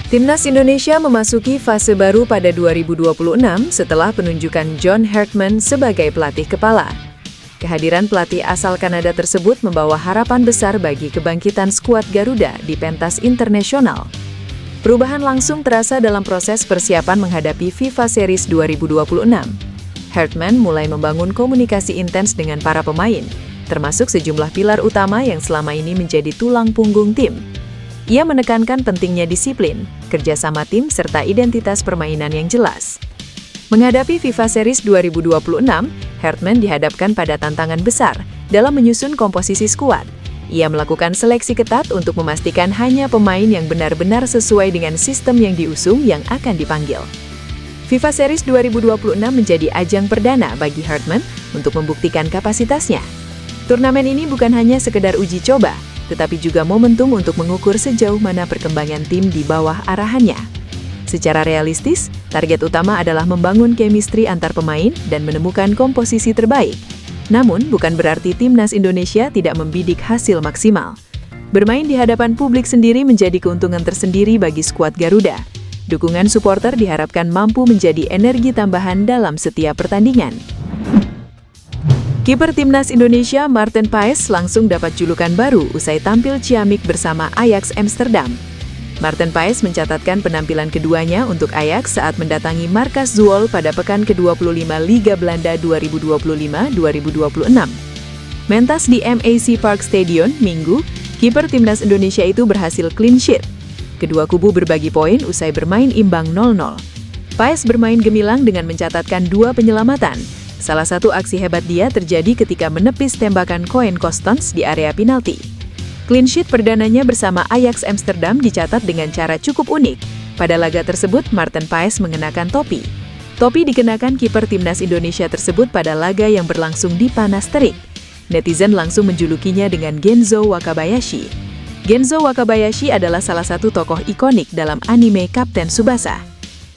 Timnas Indonesia memasuki fase baru pada 2026 setelah penunjukan John Hartman sebagai pelatih kepala. Kehadiran pelatih asal Kanada tersebut membawa harapan besar bagi kebangkitan skuad Garuda di pentas internasional. Perubahan langsung terasa dalam proses persiapan menghadapi FIFA Series 2026. Hartman mulai membangun komunikasi intens dengan para pemain, termasuk sejumlah pilar utama yang selama ini menjadi tulang punggung tim. Ia menekankan pentingnya disiplin, kerjasama tim, serta identitas permainan yang jelas. Menghadapi FIFA Series 2026, Hartman dihadapkan pada tantangan besar dalam menyusun komposisi skuad. Ia melakukan seleksi ketat untuk memastikan hanya pemain yang benar-benar sesuai dengan sistem yang diusung yang akan dipanggil. FIFA Series 2026 menjadi ajang perdana bagi Hartman untuk membuktikan kapasitasnya. Turnamen ini bukan hanya sekedar uji coba, tetapi juga momentum untuk mengukur sejauh mana perkembangan tim di bawah arahannya. Secara realistis, target utama adalah membangun chemistry antar pemain dan menemukan komposisi terbaik. Namun, bukan berarti timnas Indonesia tidak membidik hasil maksimal. Bermain di hadapan publik sendiri menjadi keuntungan tersendiri bagi skuad Garuda. Dukungan supporter diharapkan mampu menjadi energi tambahan dalam setiap pertandingan. Kiper Timnas Indonesia Maarten Paes langsung dapat julukan baru usai tampil ciamik bersama Ajax Amsterdam. Maarten Paes mencatatkan penampilan keduanya untuk Ajax saat mendatangi markas Zwolle pada pekan ke-25 Liga Belanda 2025-2026. Mentas di MAC Park Stadion, Minggu, kiper Timnas Indonesia itu berhasil clean sheet. Kedua kubu berbagi poin usai bermain imbang 0-0. Paes bermain gemilang dengan mencatatkan 2 penyelamatan. Salah satu aksi hebat dia terjadi ketika menepis tembakan Koen Kostons di area penalti. Clean sheet perdananya bersama Ajax Amsterdam dicatat dengan cara cukup unik. Pada laga tersebut, Maarten Paes mengenakan topi. Topi dikenakan kiper Timnas Indonesia tersebut pada laga yang berlangsung di panas terik. Netizen langsung menjulukinya dengan Genzo Wakabayashi. Genzo Wakabayashi adalah salah satu tokoh ikonik dalam anime Kapten Tsubasa.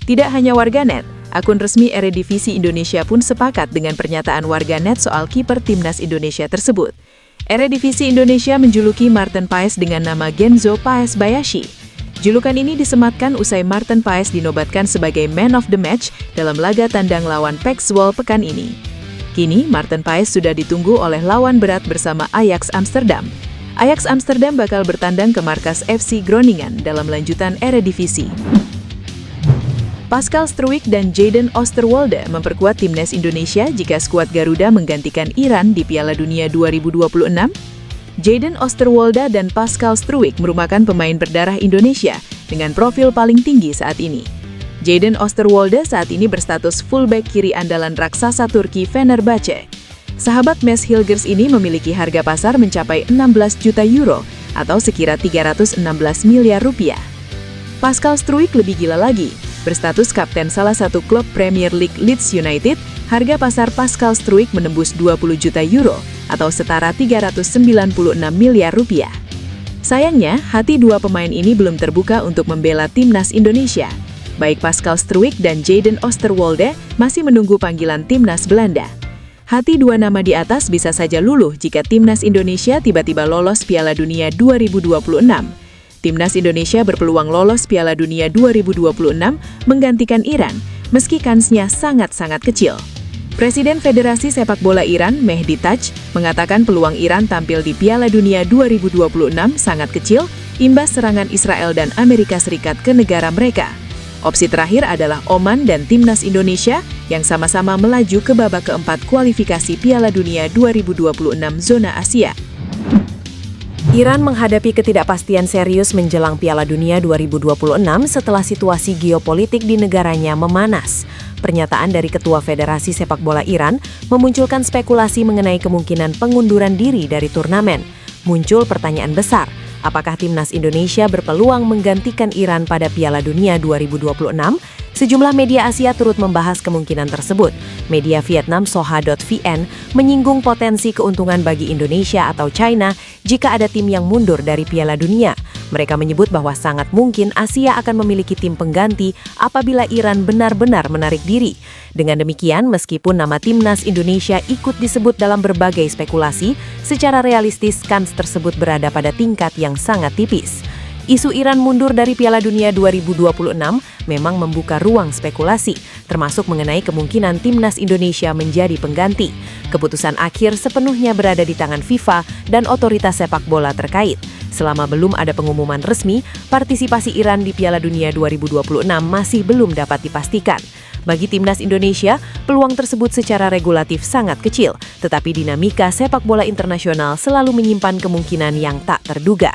Tidak hanya warganet, akun resmi Eredivisie Indonesia pun sepakat dengan pernyataan warganet soal kiper Timnas Indonesia tersebut. Eredivisie Indonesia menjuluki Maarten Paes dengan nama Genzo Paes Bayashi. Julukan ini disematkan usai Maarten Paes dinobatkan sebagai Man of the Match dalam laga tandang lawan PEC Zwolle pekan ini. Kini, Maarten Paes sudah ditunggu oleh lawan berat bersama Ajax Amsterdam. Ajax Amsterdam bakal bertandang ke markas FC Groningen dalam lanjutan Eredivisie. Pascal Struijk dan Jayden Oosterwolde memperkuat timnas Indonesia jika skuad Garuda menggantikan Iran di Piala Dunia 2026. Jayden Oosterwolde dan Pascal Struijk merupakan pemain berdarah Indonesia dengan profil paling tinggi saat ini. Jayden Oosterwolde saat ini berstatus fullback kiri andalan raksasa Turki Fenerbahce. Sahabat Mes Hilgers ini memiliki harga pasar mencapai 16 juta euro atau sekira 316 miliar rupiah. Pascal Struijk lebih gila lagi. Berstatus kapten salah satu klub Premier League Leeds United, harga pasar Pascal Struijk menembus 20 juta euro atau setara 396 miliar rupiah. Sayangnya, hati dua pemain ini belum terbuka untuk membela timnas Indonesia. Baik Pascal Struijk dan Jayden Oosterwolde masih menunggu panggilan timnas Belanda. Hati dua nama di atas bisa saja luluh jika timnas Indonesia tiba-tiba lolos Piala Dunia 2026. Timnas Indonesia berpeluang lolos Piala Dunia 2026 menggantikan Iran, meski kansnya sangat-sangat kecil. Presiden Federasi Sepak Bola Iran, Mehdi Taj, mengatakan peluang Iran tampil di Piala Dunia 2026 sangat kecil, imbas serangan Israel dan Amerika Serikat ke negara mereka. Opsi terakhir adalah Oman dan Timnas Indonesia yang sama-sama melaju ke babak keempat kualifikasi Piala Dunia 2026 zona Asia. Iran menghadapi ketidakpastian serius menjelang Piala Dunia 2026 setelah situasi geopolitik di negaranya memanas. Pernyataan dari Ketua Federasi Sepak Bola Iran memunculkan spekulasi mengenai kemungkinan pengunduran diri dari turnamen. Muncul pertanyaan besar, apakah timnas Indonesia berpeluang menggantikan Iran pada Piala Dunia 2026? Sejumlah media Asia turut membahas kemungkinan tersebut. Media Vietnam Soha.vn menyinggung potensi keuntungan bagi Indonesia atau China jika ada tim yang mundur dari Piala Dunia. Mereka menyebut bahwa sangat mungkin Asia akan memiliki tim pengganti apabila Iran benar-benar menarik diri. Dengan demikian, meskipun nama timnas Indonesia ikut disebut dalam berbagai spekulasi, secara realistis kans tersebut berada pada tingkat yang sangat tipis. Isu Iran mundur dari Piala Dunia 2026 memang membuka ruang spekulasi, termasuk mengenai kemungkinan timnas Indonesia menjadi pengganti. Keputusan akhir sepenuhnya berada di tangan FIFA dan otoritas sepak bola terkait. Selama belum ada pengumuman resmi, partisipasi Iran di Piala Dunia 2026 masih belum dapat dipastikan. Bagi timnas Indonesia, peluang tersebut secara regulatif sangat kecil, tetapi dinamika sepak bola internasional selalu menyimpan kemungkinan yang tak terduga.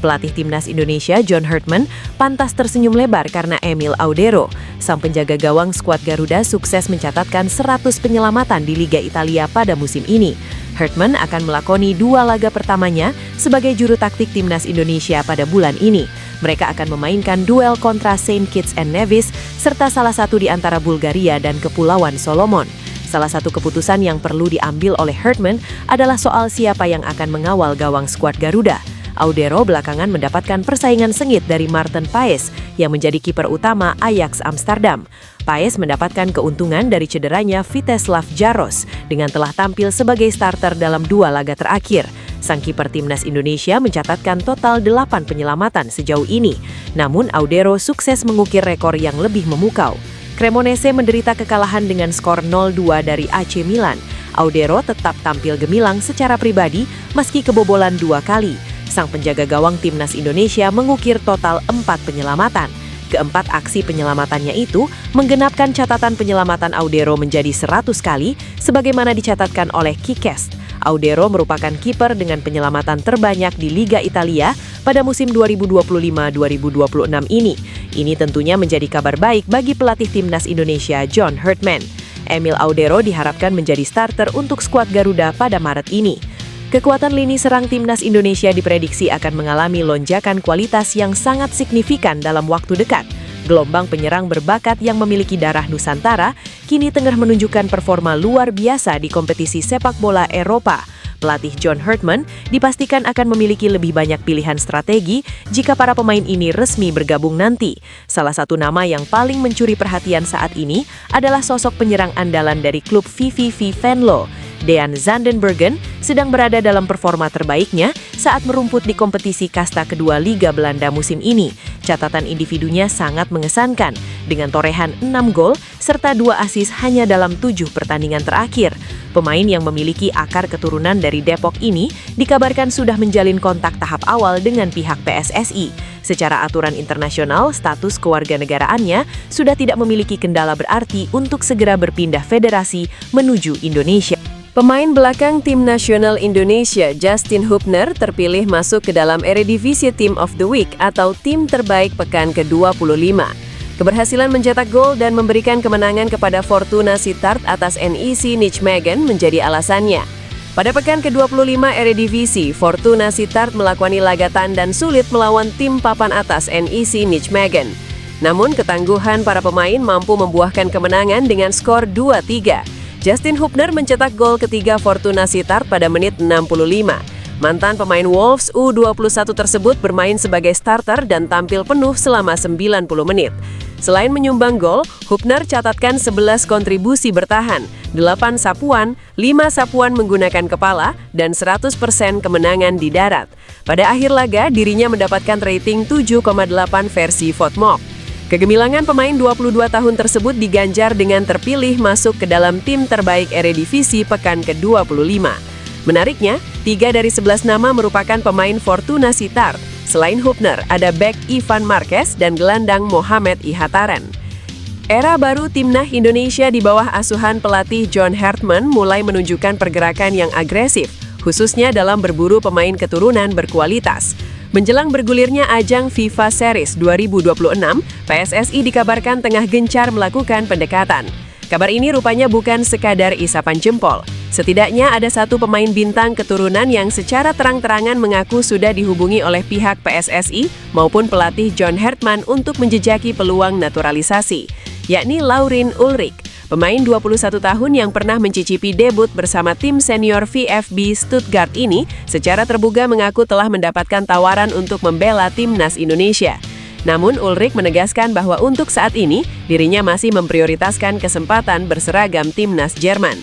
Pelatih timnas Indonesia, John Herdman, pantas tersenyum lebar karena Emil Audero. Sang penjaga gawang skuad Garuda sukses mencatatkan 100 penyelamatan di Liga Italia pada musim ini. Herdman akan melakoni 2 laga pertamanya sebagai juru taktik timnas Indonesia pada bulan ini. Mereka akan memainkan duel kontra Saint Kitts and Nevis serta salah satu di antara Bulgaria dan Kepulauan Solomon. Salah satu keputusan yang perlu diambil oleh Herdman adalah soal siapa yang akan mengawal gawang skuad Garuda. Audero belakangan mendapatkan persaingan sengit dari Maarten Paes yang menjadi kiper utama Ajax Amsterdam. Paes mendapatkan keuntungan dari cederanya Vítězslav Jaros dengan telah tampil sebagai starter dalam 2 laga terakhir. Sang kiper timnas Indonesia mencatatkan total 8 penyelamatan sejauh ini. Namun Audero sukses mengukir rekor yang lebih memukau. Cremonese menderita kekalahan dengan skor 0-2 dari AC Milan. Audero tetap tampil gemilang secara pribadi meski kebobolan 2 kali. Sang penjaga gawang timnas Indonesia mengukir total 4 penyelamatan. Keempat aksi penyelamatannya itu menggenapkan catatan penyelamatan Audero menjadi 100 kali, sebagaimana dicatatkan oleh Kikest. Audero merupakan kiper dengan penyelamatan terbanyak di Liga Italia pada musim 2025-2026 ini. Ini tentunya menjadi kabar baik bagi pelatih timnas Indonesia, John Herdman. Emil Audero diharapkan menjadi starter untuk skuad Garuda pada Maret ini. Kekuatan lini serang timnas Indonesia diprediksi akan mengalami lonjakan kualitas yang sangat signifikan dalam waktu dekat. Gelombang penyerang berbakat yang memiliki darah Nusantara kini tengah menunjukkan performa luar biasa di kompetisi sepak bola Eropa. Pelatih John Herdman dipastikan akan memiliki lebih banyak pilihan strategi jika para pemain ini resmi bergabung nanti. Salah satu nama yang paling mencuri perhatian saat ini adalah sosok penyerang andalan dari klub VVV Venlo. Dean Zandenbergen sedang berada dalam performa terbaiknya saat merumput di kompetisi kasta kedua Liga Belanda musim ini. Catatan individunya sangat mengesankan, dengan torehan 6 gol serta 2 assist hanya dalam 7 pertandingan terakhir. Pemain yang memiliki akar keturunan dari Depok ini dikabarkan sudah menjalin kontak tahap awal dengan pihak PSSI. Secara aturan internasional, status kewarganegaraannya sudah tidak memiliki kendala berarti untuk segera berpindah federasi menuju Indonesia. Pemain belakang tim nasional Indonesia, Justin Hubner, terpilih masuk ke dalam Eredivisie Team of the Week atau tim terbaik pekan ke-25. Keberhasilan mencetak gol dan memberikan kemenangan kepada Fortuna Sittard atas NEC Nijmegen menjadi alasannya. Pada pekan ke-25 Eredivisie, Fortuna Sittard melakoni laga tandan sulit melawan tim papan atas NEC Nijmegen. Namun ketangguhan para pemain mampu membuahkan kemenangan dengan skor 2-3. Justin Hubner mencetak gol ketiga Fortuna Sittard pada menit 65. Mantan pemain Wolves U21 tersebut bermain sebagai starter dan tampil penuh selama 90 menit. Selain menyumbang gol, Hubner catatkan 11 kontribusi bertahan, 8 sapuan, 5 sapuan menggunakan kepala, dan 100% kemenangan di darat. Pada akhir laga, dirinya mendapatkan rating 7,8 versi Votmob. Kegemilangan pemain 22 tahun tersebut diganjar dengan terpilih masuk ke dalam tim terbaik Eredivisie pekan ke-25. Menariknya, 3 dari 11 nama merupakan pemain Fortuna Sittard. Selain Hubner, ada bek Ivan Marquez dan gelandang Mohamed Ihataren. Era baru timnas Indonesia di bawah asuhan pelatih John Herdman mulai menunjukkan pergerakan yang agresif, khususnya dalam berburu pemain keturunan berkualitas. Menjelang bergulirnya ajang FIFA Series 2026, PSSI dikabarkan tengah gencar melakukan pendekatan. Kabar ini rupanya bukan sekadar isapan jempol. Setidaknya ada 1 pemain bintang keturunan yang secara terang-terangan mengaku sudah dihubungi oleh pihak PSSI maupun pelatih John Herdman untuk menjejaki peluang naturalisasi, yakni Laurin Ulrich. Pemain 21 tahun yang pernah mencicipi debut bersama tim senior VfB Stuttgart ini secara terbuka mengaku telah mendapatkan tawaran untuk membela timnas Indonesia. Namun Ulrich menegaskan bahwa untuk saat ini dirinya masih memprioritaskan kesempatan berseragam timnas Jerman.